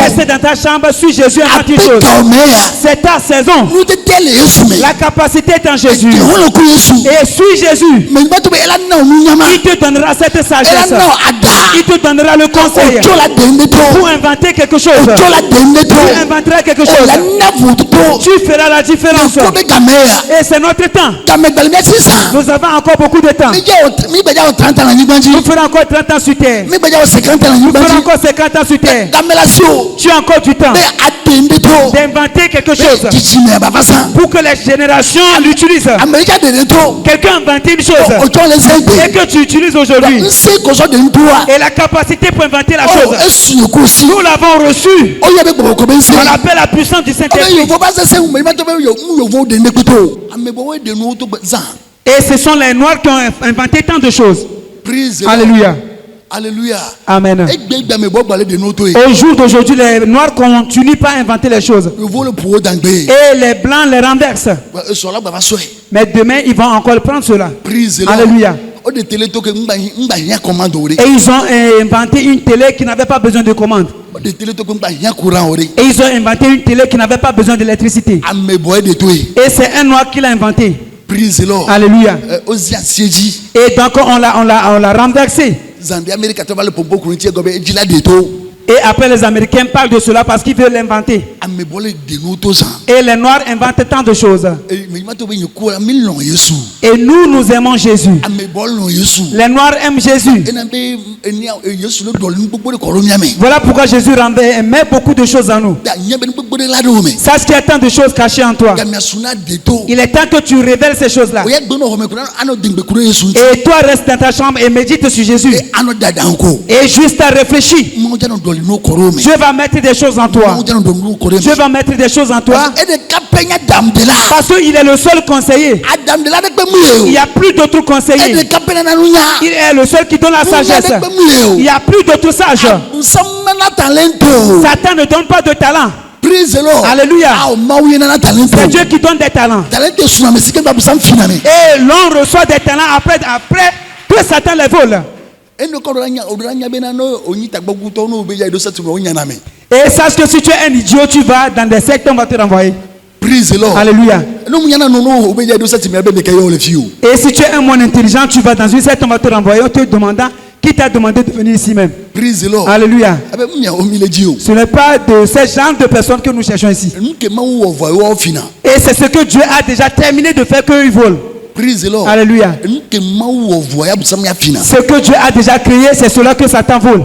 Reste dans ta chambre, suis Jésus, invente une chose. C'est ta saison. La capacité est en Jésus. Et suis Jésus. Il te donnera cette sagesse. Il te donnera le conseil pour inventer quelque chose. Tu inventeras quelque chose. Tu feras la différence. Et c'est notre temps. Nous avons encore beaucoup de temps. Nous ferons encore 30 ans sur terre. Nous ferons encore 50 ans sur terre. Tu as encore du temps d'inventer quelque chose pour que les générations l'utilisent. Quelqu'un a inventé une chose et que tu utilises aujourd'hui. Et la capacité pour inventer la chose, nous l'avons reçue. On appelle la puissance du Saint-Esprit. Et ce sont les Noirs qui ont inventé tant de choses. Alléluia. Alléluia. Amen. Au jour d'aujourd'hui, les Noirs continuent pas à inventer les choses. Et les Blancs les renversent. Mais demain, ils vont encore prendre cela. Alléluia. Et ils ont inventé une télé qui n'avait pas besoin de commande. Et ils ont inventé une télé qui n'avait pas besoin d'électricité. Et c'est un Noir qui l'a inventé. Alléluia. Et donc on l'a renversé. Et après les Américains parlent de cela parce qu'ils veulent l'inventer. Et les Noirs inventent tant de choses. Et nous aimons Jésus. Les Noirs aiment Jésus. Voilà pourquoi Jésus met beaucoup de choses en nous. Sache qu'il y a tant de choses cachées en toi. Il est temps que tu révèles ces choses-là. Et toi reste dans ta chambre et médite sur Jésus. Et juste à réfléchir. Dieu va mettre des choses en toi. Dieu va mettre des choses en toi. Parce qu'il est le seul conseiller. Il n'y a plus d'autres conseillers. Il est le seul qui donne la sagesse. Il n'y a plus d'autres sages. Satan ne donne pas de talent. Alléluia. C'est Dieu qui donne des talents. Et l'on reçoit des talents après que Satan les vole. Et sache que si tu es un idiot, tu vas dans des sectes, on va te renvoyer. Alléluia. Et si tu es un monde intelligent, tu vas dans une secte, on va te renvoyer en te demandant qui t'a demandé de venir ici même. Alléluia. Ce n'est pas de ce genre de personnes que nous cherchons ici. Et c'est ce que Dieu a déjà terminé de faire qu'eux ils volent. Alléluia. Ce que Dieu a déjà créé, c'est cela que Satan vole.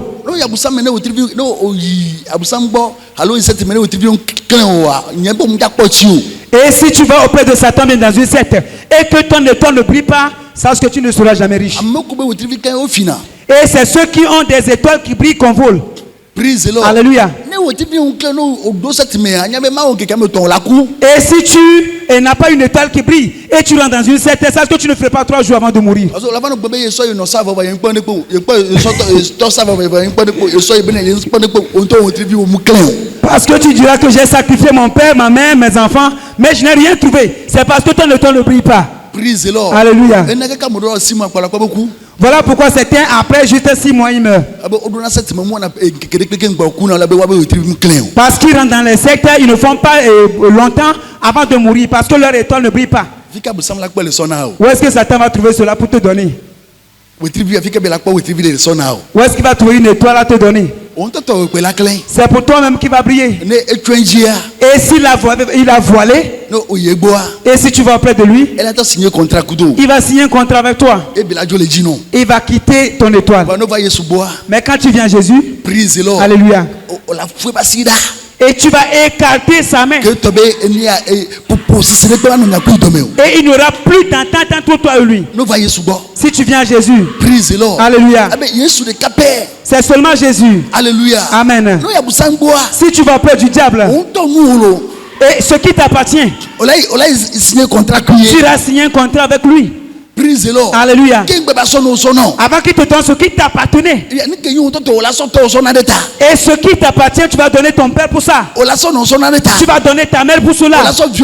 Et si tu vas auprès de Satan dans une secte et que ton étoile ne brille pas, sache que tu ne seras jamais riche. Et c'est ceux qui ont des étoiles qui brillent qu'on vole. Alléluia. Et si tu n'as pas une étoile qui brille et tu rentres dans une secte, sache que tu ne feras pas 3 jours avant de mourir. Parce que tu diras que j'ai sacrifié mon père, ma mère, mes enfants, mais je n'ai rien trouvé. C'est parce que ton étoile ne brille pas. Alléluia. Voilà pourquoi certains après juste 6 mois ils meurent. Parce qu'ils rentrent dans les sectes, ils ne font pas longtemps avant de mourir parce que leur étoile ne brille pas. Où est-ce que Satan va trouver cela pour te donner? Où est-ce qu'il va trouver une étoile à te donner? C'est pour toi-même qui va briller. Et s'il a voilé, et si tu vas auprès de lui, il va signer un contrat avec toi. Il va quitter ton étoile. Mais quand tu viens à Jésus, alléluia, Et tu vas écarter sa main. Et il n'y aura plus d'entente entre toi et lui. Si tu viens à Jésus. Praise the Lord. Alléluia. C'est seulement Jésus. Alléluia. Amen. Si tu vas près du diable, et ce qui t'appartient, tu vas signer un contrat avec lui. Praise the Lord. Alléluia. Avant qu'il te donne ce qui t'appartenait. Et ce qui t'appartient, tu vas donner ton père pour ça. Tu vas donner ta mère pour cela. Tu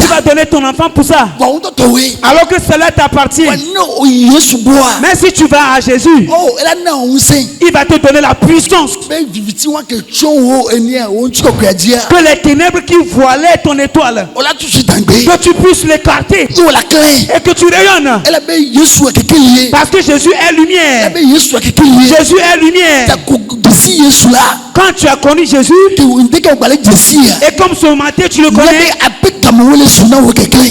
vas donner ton enfant pour ça. Alors que cela t'appartient. Mais si tu vas à Jésus, il va te donner la puissance. Que les ténèbres qui voilaient ton étoile, que tu puisses l'écarter. Et que tu rayonnes. Parce que Jésus est lumière. Jésus est lumière. Quand tu as connu Jésus, et comme ce matin tu le connais,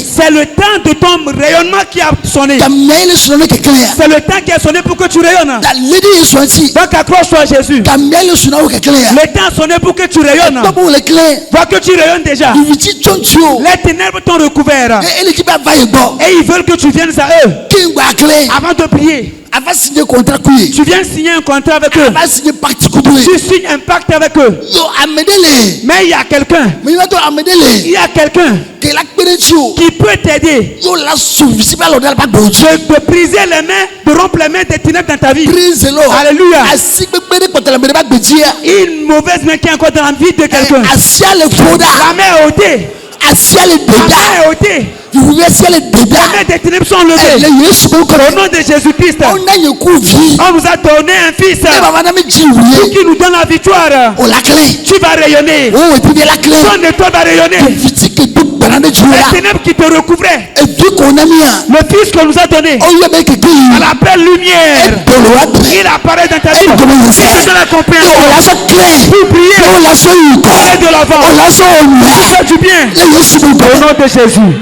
c'est le temps de ton rayonnement qui a sonné. C'est le temps qui a sonné pour que tu rayonnes. Donc accroche-toi à Jésus. Le temps a sonné pour que tu rayonnes. Vois que tu rayonnes déjà. Les ténèbres t'ont recouvert. Et ils veulent que tu viennes à eux. Avant de prier. Tu viens signer un contrat avec eux. Tu signes un pacte avec eux. Mais il y a quelqu'un. Il y a quelqu'un qui peut t'aider de briser les mains, de rompre les mains des ténèbres dans ta vie. Alléluia. Une mauvaise main qui est encore dans la vie de quelqu'un. La main est ôtée. La main est ôtée. Les mains des ténèbres sont levées. Au nom de Jésus-Christ, on nous a donné un fils qui nous donne la victoire. Tu vas rayonner. Ton étoile va rayonner. Les ténèbres qui te recouvraient, le fils qu'on nous a donné, à la belle lumière, il apparaît dans ta vie. Il te donne la compréhension pour prier, pour aller de l'avant, pour faire du bien. Au nom de Jésus.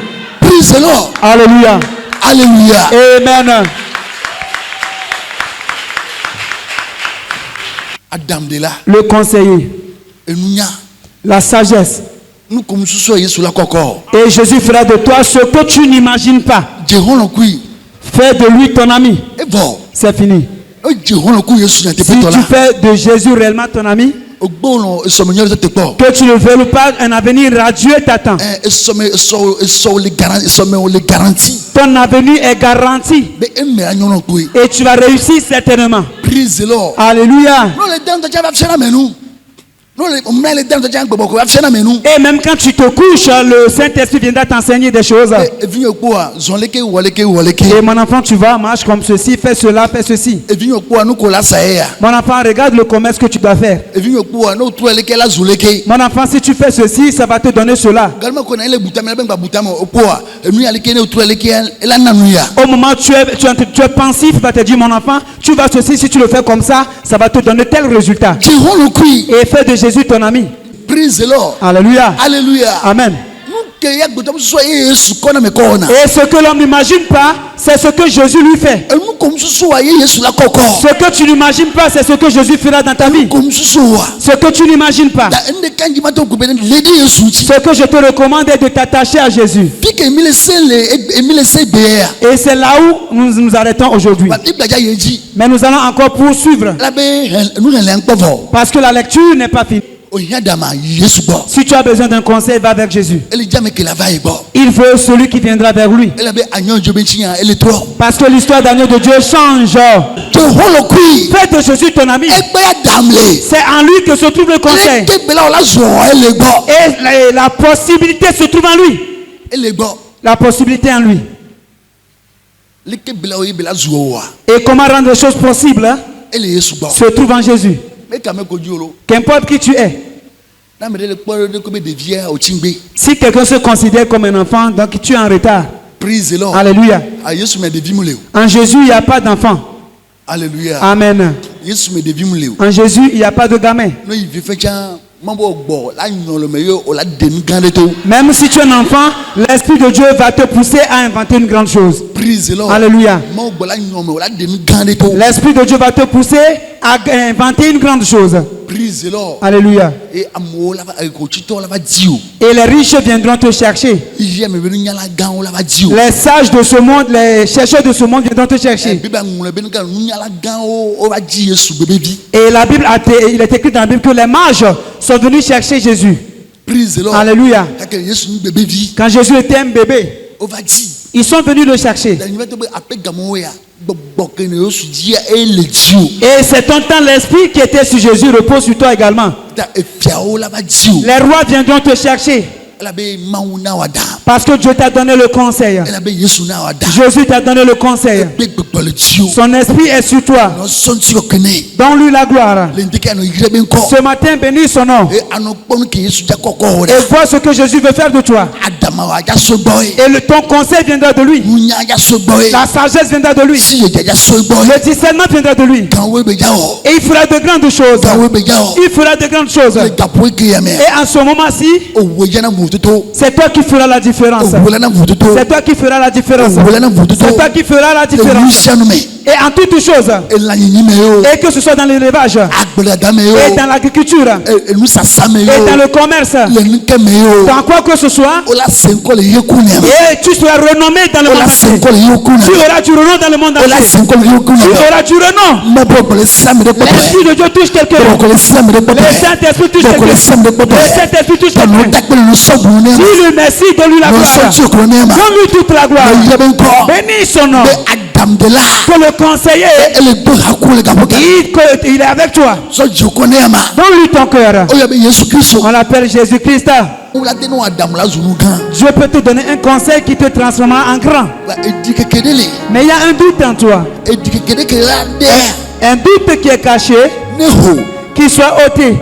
Praise the Lord. Alléluia. Alléluia. Amen. Adam de là. Le conseiller. La sagesse. Nous comme et Jésus fera de toi ce que tu n'imagines pas. Fais de lui ton ami. C'est fini. Si tu fais de Jésus réellement ton ami, que tu ne veux pas, un avenir radieux t'attend. Ton avenir est garanti. Et tu vas réussir certainement. Alléluia. Et même quand tu te couches, le Saint-Esprit viendra t'enseigner des choses. Et mon enfant, tu vas, marche comme ceci, fais cela, fais ceci. Mon enfant, regarde le commerce que tu dois faire. Mon enfant, si tu fais ceci, ça va te donner cela. Au moment où tu es pensif, il va te dire, mon enfant, tu vas ceci, si tu le fais comme ça, ça va te donner tel résultat. Et fais de Jésus ton ami. Praise the Lord. Alléluia. Alléluia. Amen. Et ce que l'homme n'imagine pas, c'est ce que Jésus lui fait. Ce que tu n'imagines pas, c'est ce que Jésus fera dans ta vie. Ce que tu n'imagines pas. Ce que je te recommande est de t'attacher à Jésus. Et c'est là où nous nous arrêtons aujourd'hui. Mais nous allons encore poursuivre. Parce que la lecture n'est pas finie. Si tu as besoin d'un conseil, va vers Jésus. Il veut celui qui viendra vers lui. Parce que l'histoire d'agneau de Dieu change. Fais de Jésus ton ami. C'est en lui que se trouve le conseil. Et la possibilité se trouve en lui. La possibilité en lui. Et comment rendre les choses possibles se trouve en Jésus. Qu'importe qui tu es. Si quelqu'un se considère comme un enfant, donc tu es en retard. Alléluia. En Jésus, il n'y a pas d'enfant. Alléluia. Amen. En Jésus, il n'y a pas de gamin. Même si tu es un enfant, l'Esprit de Dieu va te pousser à inventer une grande chose. Alléluia. L'Esprit de Dieu va te pousser à inventer une grande chose. Prise Lord. Alléluia. Et les riches viendront te chercher. Les sages de ce monde, les chercheurs de ce monde viendront te chercher. Et la Bible il est écrit dans la Bible que les mages sont venus chercher Jésus. Alléluia. Quand Jésus était un bébé, ils sont venus le chercher. Et c'est ton temps, l'esprit qui était sur Jésus repose sur toi également. Les rois viendront te chercher. Parce que Dieu t'a donné le conseil. Jésus t'a donné le conseil. Son esprit est sur toi. Donne-lui la gloire. Ce matin, bénis son nom. Et vois ce que Jésus veut faire de toi. Et ton conseil viendra de lui. La sagesse viendra de lui. Le discernement viendra de lui. Et il fera de grandes choses. Il fera de grandes choses. Et en ce moment-ci, c'est toi qui feras la différence. C'est toi qui feras la différence. C'est toi qui feras la différence. Et en toutes choses. Et que ce soit dans l'élevage. Et dans l'agriculture. Et dans le commerce. Dans quoi que ce soit. Et tu seras renommé dans le monde entier. Tu auras du renom dans le monde entier. Tu auras du renom. L'Esprit de Dieu touche quelqu'un. Le Saint-Esprit touche quelqu'un. Le Saint-Esprit touche quelqu'un. Dis-lui merci, donne-lui la gloire. Donne-lui toute la gloire. Bénis son nom. Que le conseiller, il est avec toi. Donne-lui ton cœur. On l'appelle Jésus-Christ. Dieu peut te donner un conseil qui te transformera en grand. Mais il y a un doute en toi. Un doute qui est caché, qui soit ôté.